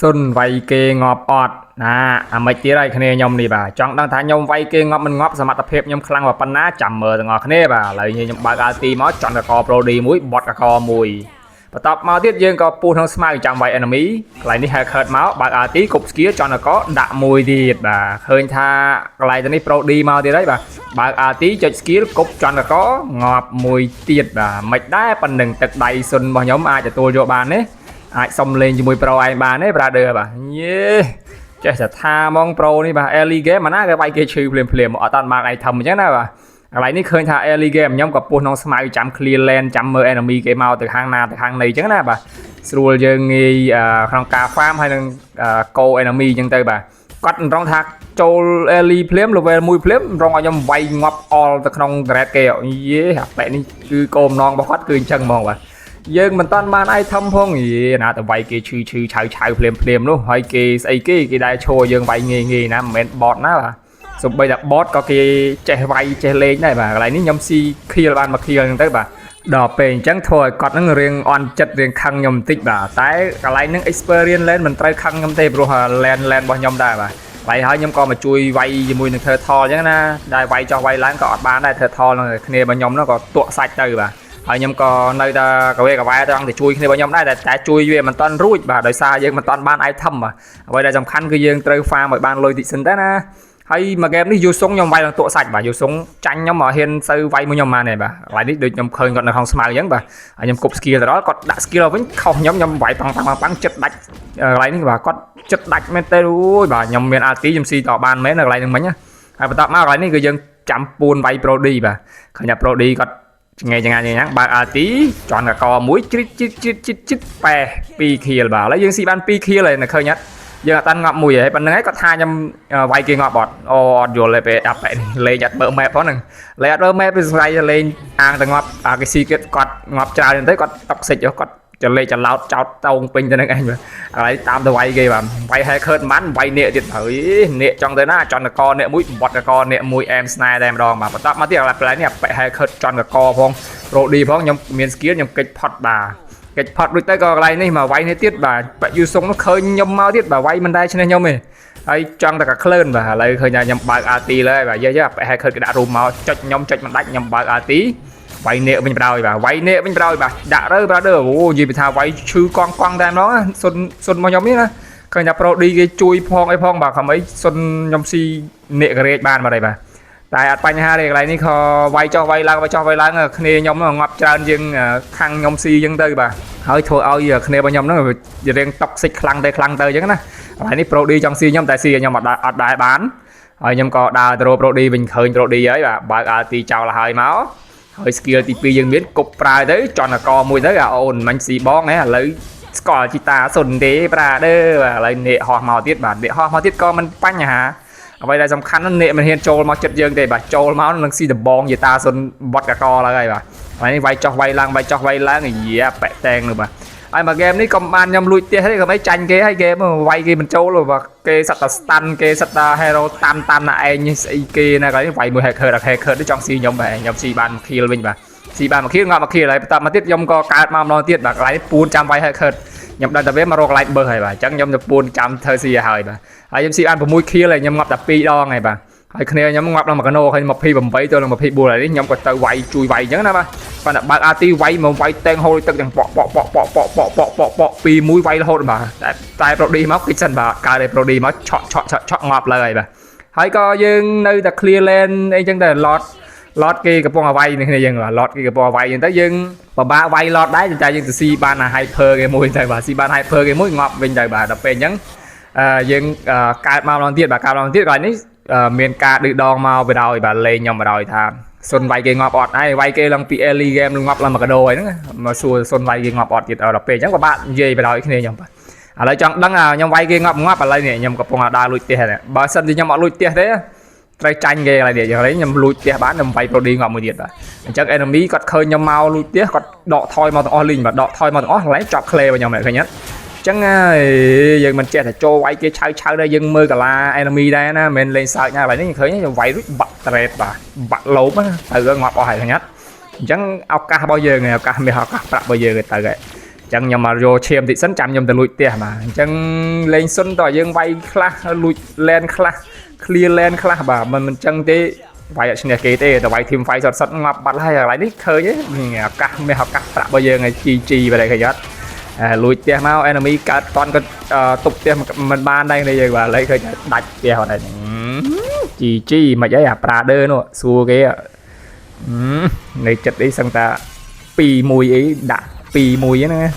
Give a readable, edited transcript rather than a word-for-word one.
សុនវាយគេងាប់អត់ណាអាមិនទៀតហើយគ្នាខ្ញុំនេះបាទចង់ដឹងថាខ្ញុំវាយគេងាប់មិនងាប់សមត្ថភាពខ្ញុំខ្លាំងប៉ុណ្ណាចាំមើលទាំងអស់គ្នាបាទឥឡូវខ្ញុំបើក RT មកចន់កក Pro D មួយបតកកមួយបន្ទាប់មកទៀតយើងក៏ពុះក្នុងស្មៅចាំវាយ enemy កន្លែងនេះ haircut មកបើក RT គប់ skill ចន់កកដាក់មួយទៀតបាទឃើញថាកន្លែងនេះ Pro D មកទៀតហើយបាទបើក RT ចុច skill គប់ចន់កកងាប់មួយទៀតបាទមិនដែរប៉ុណ្្នឹងទឹកដៃសុនរបស់ខ្ញុំអាចទទួលយកបានទេអាចសុំលេងជាមួយប្រូឯងបានទេ brother បាទយេចេះតែថាហ្មងប្រូនេះបាទ early game អាណាគេវាយគេឈឺភ្លាមអត់តាន់បានឯងធំអញ្ចឹងណាបាទកន្លែងនេះឃើញថា early game ខ្ញុំក៏ពុះក្នុងស្មៅចាំ clear lane ចាំមើល enemy គេមកទៅខាងណាទៅខាងណីអញ្ចឹងណាបាទស្រួលយើងងាយក្នុងការ farm ហើយនឹង go enemy អញ្ចឹងទៅបាទគាត់រងថាចូល early ភ្លាម level 1ភ្លាមរងឲ្យខ្ញុំវាយងាប់ all ទៅក្នុង dread គេយេអាបែកនេះគឺគោលបំណងរបស់គាត់គឺអញ្ចឹងហ្មងបាទយើងមិនតាន់បានឯធំផងយេណាតែវាយគេឈឺឆៅភ្លាមនោះហើយគេស្អីគេដែរឈរយើងវាយងាយណាមិនមែន bot ណាបាទសូម្បីតែ bot ក៏គេចេះវាយចេះលេងដែរបាទកន្លែងនេះខ្ញុំស៊ី kill បានមក kill ហ្នឹងទៅបាទដល់ពេលអញ្ចឹងធ្វើឲ្យគាត់ហ្នឹងរៀងអន់ចិត្តរៀងខឹងខ្ញុំបន្តិចបាទតែកន្លែងហ្នឹង experience lane មិនត្រូវខឹងខ្ញុំទេព្រោះ lane របស់ខ្ញុំដែរបាទហើយខ្ញុំក៏មកជួយវាយជាមួយនឹង turtle អញ្ចឹងណាដែលវាយចោះវាយឡើងក៏អត់បានដែរ turtle នឹងគ្នារបស់ខ្ញុំនោះក៏ទក់សាច់ទៅបាទហើយខ្ញុំក៏នៅតែកវេកវ៉ែត្រង់ទៅជួយគ្នារបស់ខ្ញុំដែរតែជួយវាមិនតាន់រួចបាទដោយសារយើងមិនតាន់បាន item បាទអ្វីដែលសំខាន់គឺយើងត្រូវ farm ឲ្យបានលុយតិចសិនទៅណាហើយមួយ game នេះយូសុងខ្ញុំវាយឡើងទក់សាច់បាទយូសុងចាញ់ខ្ញុំមកហ៊ានសូវវាយមួយខ្ញុំបានទេបាទកន្លែងនេះដូចខ្ញុំឃើញគាត់នៅក្នុងស្មៅអញ្ចឹងបាទហើយខ្ញុំគប់ skill ទៅដល់គាត់ដាក់ skill វិញខុសខ្ញុំវាយប៉ាំងចិត្តដាច់កន្លែងនេះបាទគាត់ចិត្តដាច់មែនទេអូយបាទខ្ញុំមាន RT ខ្ញុំស៊ីតបានមែននៅកន្លែងហ្នឹងមិញហើយបន្ទាប់មកកន្លែងនេះគឺយើងចាំពួនវាយ Pro D បាទឃើញថា Pro D គាត់ឆ្ងាយបើក RT ចន់កកមួយជិតប៉ែ2 kill បាទឥឡូវយើងស៊ីបាន2 kill ហើយនៅឃើញអត់យើងអត់តាន់ងាប់មួយហើយប៉ុណ្្នឹងហើយគាត់ថាខ្ញុំវាយគេងាប់អត់អូអត់យល់ទេពេលដាក់បែបនេះលេងអត់បើ map ផងហ្នឹងលេងអត់បើ map វាស្អីលេងអាងតែងាប់គេស៊ីគាត់ងាប់ច្រើនទៅគាត់តុកសិចគាត់ចលេចឡោតចោតតោងពេញទៅនឹងឯងបាទហើយតាមទៅវាយគេបាទវាយ haircut មិនវាយអ្នកទៀតហើយអ្នកចង់ទៅណាចន់កកអ្នកមួយបត់កកអ្នកមួយអែម snare តែម្ដងបាទបន្ទាប់មកទៀតកន្លែងនេះបែក haircut ចន់កកផង Pro D ផងខ្ញុំមាន skill ខ្ញុំកិច្ចផុតបាទកិច្ចផុតដូចទៅក៏កន្លែងនេះមកវាយនេះទៀតបាទបាក់យូសុងនោះឃើញខ្ញុំមកទៀតបាទវាយមិនដែរឈ្នះខ្ញុំទេហើយចង់តែកាក្លឿនបាទឥឡូវឃើញថាខ្ញុំបើក RT លើហើយបាទយាយបែក haircut គេដាក់រូមមកចុចខ្ញុំចុចមិនដាច់ខ្ញុំបើក RTវាយអ្នកវិញបដ ாய் បាទវាយអ្នកវិញបដ ாய் បាទដាក់រើ brother អូនិយាយពីថាវាយឈឺកង់តែម្ដងសុនមកខ្ញុំនេះណាឃើញថា Pro D គេជួយផងអីផងបាទខំអីសុនខ្ញុំស៊ីអ្នកកេរេចបានមកđâyបាទតែអត់បញ្ហាទេកន្លែងនេះខវាយចោះវាយឡើងគ្នាខ្ញុំងាប់ច្រើនជាងខាងខ្ញុំស៊ីអញ្ចឹងទៅបាទហើយធ្វើឲ្យគ្នារបស់ខ្ញុំហ្នឹងរៀងតុកសិចខ្លាំងទៅអញ្ចឹងណាកន្លែងនេះ Pro D ចង់ស៊ីខ្ញុំតែស៊ីខ្ញុំអត់ដែរបានហើយខ្ញុំក៏ដើរទៅរក Pro D វិញឃើញ Pro D ហើយបាទបើក RT ចោលហើយមកហើយ skill ទី2យើងមានគប់ប្រើទៅចន់កមួយទៅអូនមិញស៊ីបងហ៎ឥឡូវស្គាល់ជីតាសុនទេប្រាដឺបាទឥឡូវនេកហោះមកទៀតបាទនេកហោះមកទៀតក៏មិនបញ្ហាអ្វីដែលសំខាន់នោះនេកមិនហ៊ានចូលមកចិត្តយើងទេបាទចូលមកនឹងស៊ីដបងជីតាសុនបត់កកឡើយហើយបាទហើយនេះវាយចោះវាយឡើងយាប៉ែតែងនោះបាទហើយមក game នេះក៏បានខ្ញុំលួចផ្ទះទេក៏មិនចាញ់គេហើយ game វាយគេមិនចូលបាទគេសត្វតា stun គេសត្វតា hero តាមណាឯងស្អីគេណាក៏វាយមួយ hacker ទៅចង់ស៊ីខ្ញុំបាទខ្ញុំស៊ីបាន1 kill វិញបាទស៊ីបាន1 kill ងាប់1 kill ហើយបន្តមកទៀតខ្ញុំក៏កើតមកម្ដងទៀតបាទកន្លែងនេះពួនចាំវាយ hacker ខ្ញុំដឹងតែវាមករកកន្លែងបើហើយបាទអញ្ចឹងខ្ញុំទៅពួនចាំធ្វើស៊ីឲ្យហើយបាទហើយខ្ញុំស៊ីបាន6 kill ហើយខ្ញុំងាប់តែ2ដងហើយបាទហើយគ្នាខ្ញុំងាប់ដល់មួយកណូឃើញ28ទៅនឹង24ហើយនេះខ្ញុំក៏ទៅវាយជួយវាយអញ្ចឹងណាបាទប៉ុន្តែបើក RT វាយមកវាយតែងហូរទឹកទាំងប៉ពីមួយវាយរហូតបាទតែ Pro D មកគិតសិនបាទកើតតែ Pro D មកឆក់ងាប់លើហើយបាទហើយក៏យើងនៅតែ clear lane អីចឹងតែ lot គេកំពុងឲ្យវាយនេះគ្នាយើងបាទ lot គេកំពុងឲ្យវាយអញ្ចឹងទៅយើងពិបាកវាយ lot ដែរតែយើងទៅស៊ីបាន hyper គេមួយទៅបាទស៊ីបាន hyper គេមួយងាប់វិញទៅបាទដល់ពេលអញ្ចឹងយើងកើតម្ដងទៀតបាទកើតម្ដងទៀតកន្លែងនេះមានការឌឺដងមកបដ ாய் បាទលេងខ្ញុំបដ ாய் ថាសុនវាយគេងាប់អត់ហើយវាយគេឡើងពី early game ងាប់ឡើងមួយកដោហ្នឹងមកសួរសុនវាយគេងាប់អត់ទៀតដល់ពេលអញ្ចឹងក៏បាក់និយាយបដ ாய் គ្នាខ្ញុំបាទឥឡូវចង់ដឹងខ្ញុំវាយគេងាប់ឥឡូវនេះខ្ញុំកំពុងដើរលួចផ្ទះហ្នឹងបើសិនជាខ្ញុំអត់លួចផ្ទះទេត្រូវចាញ់គេឥឡូវនេះខ្ញុំលួចផ្ទះបានខ្ញុំវាយ Pro D ងាប់មួយទៀតបាទអញ្ចឹង enemy គាត់ឃើញខ្ញុំមកលួចផ្ទះគាត់ដកថយមកទាំងអស់លីងបាទដកថយមកទាំងអស់កន្លែងចប់ clay របស់ខ្ញុំឃើញអត់ចឹងហើយយើងមិនចេះតែចូលវាយគេឆៅដែរយើងមើលកាឡា enemy ដែរណាមិនលេងសើចណាកន្លែងនេះឃើញខ្ញុំវាយរួចបាក់ trade បាទបាក់លោបទៅងាប់អស់ហើយឃើញអត់អញ្ចឹងឱកាសរបស់យើងឱកាសមាសឱកាសប្រាក់របស់យើងទៅហើយ chẳng nhầm mà vô chìm thì sẵn chạm nhầm từ lùi tiền mà chẳng lên xuân tỏ dương vay khla lùi lên khla clear lên khla bà mình chẳng thế vay ở trên này kế tê tao vay thêm vay sọt sọt ngọc bắt lại lại đi khơi chứ cả mẹ học cả tạ bao giờ ngày chi về đây cái giật lùi tiền mau enemy cả toàn cái tục tiền mình ban đây này và lấy khơi đặt tiền này chi mà giấy à prader nữa xua cái này chật đi sang ta pì mùi ấy đã pì mùi ấy nè